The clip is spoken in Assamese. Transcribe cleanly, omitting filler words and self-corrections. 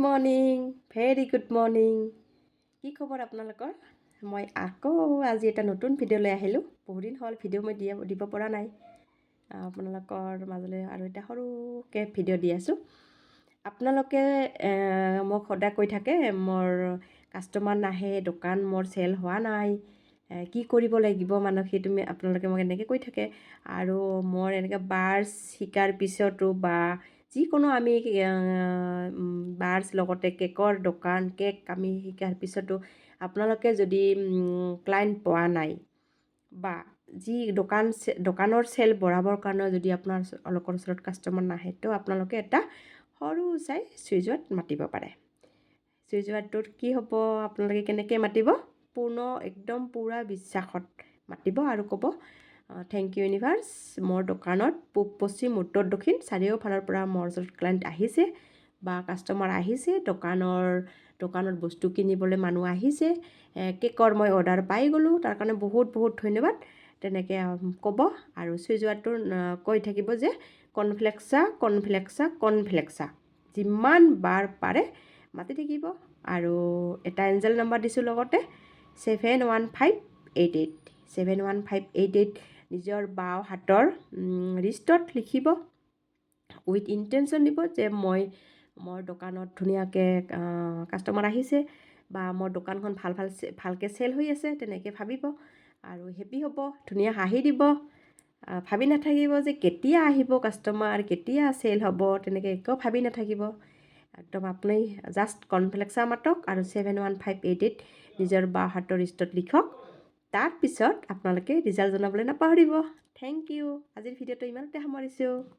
Morning, very good morning. কি খবৰ আপোনালোকৰ? মই আকৌ আজি এটা নতুন ভিডিঅ' লৈ আহিলোঁ। বহুদিন হ'ল ভিডিঅ' মই দিব পৰা নাই আপোনালোকৰ মাজলৈ, আৰু এটা সৰুকৈ ভিডিঅ' দি আছোঁ। আপোনালোকে মোক সদায় কৈ থাকে মোৰ কাষ্টমাৰ নাহে, দোকান মোৰ চেল হোৱা নাই, কি কৰিব লাগিব আপোনালোকে মোক এনেকৈ কৈ থাকে। আৰু মোৰ এনেকৈ বাৰ্ছ শিকাৰ পিছতো বা যিকোনো আমি বাৰ্ছ লগতে কেকৰ দোকান, কেক আমি শিকাৰ পিছতো আপোনালোকে যদি ক্লাইণ্ট পোৱা নাই বা যি দোকানৰ চেল বঢ়াবৰ কাৰণে যদি আপোনালোকৰ ওচৰত কাষ্টমাৰ নাহে, তো আপোনালোকে এটা সৰু চাই চুইজত মাতিব পাৰে। চুইজটোত কি হ'ব, আপোনালোকে কেনেকৈ মাতিব, একদম পূৰা বিশ্বাসত মাতিব আৰু ক'ব, থেংক ইউ ইউনিভাৰ্ছ, মোৰ দোকানত পূব, পশ্চিম, উত্তৰ, দক্ষিণ চাৰিওফালৰ পৰা মোৰ ওচৰত ক্লাইণ্ট আহিছে বা কাষ্টমাৰ আহিছে, দোকানত বস্তু কিনিবলৈ মানুহ আহিছে, কেকৰ মই অৰ্ডাৰ পাই গ'লোঁ, তাৰ কাৰণে বহুত বহুত ধন্যবাদ, তেনেকৈ ক'ব। আৰু চুইজটো কৈ থাকিব যে কৰ্ণফ্লেক্সা কৰ্ণফ্লেক্সা কৰ্ণফ্লেক্সা, যিমান বাৰ পাৰে মাতি থাকিব। আৰু এটা এঞ্জেল নাম্বাৰ দিছোঁ লগতে 71588 71588 নিজৰ বাওঁ হাতৰ ৰিষ্টত লিখিব, উইথ ইণ্টেনশ্যন দিব যে মোৰ দোকানত ধুনীয়াকৈ কাষ্টমাৰ আহিছে বা মোৰ দোকানখন ভালকৈ চেল হৈ আছে, তেনেকৈ ভাবিব আৰু হেপী হ'ব, ধুনীয়া হাঁহি দিব। ভাবি নাথাকিব যে কেতিয়া আহিব কাষ্টমাৰ, কেতিয়া চেল হ'ব, তেনেকৈ একো ভাবি নাথাকিব। একদম আপুনি জাষ্ট কৰ্ণফ্লেক্সা মাতক আৰু 71588 নিজৰ বাওঁ হাতৰ ৰিষ্টত লিখক। তাৰপিছত আপোনালোকে ৰিজাল্ট জনাবলৈ নাপাহৰিব। Thank you. আজিৰ ভিডিঅ'টো ইমানতে সামৰিছোঁ।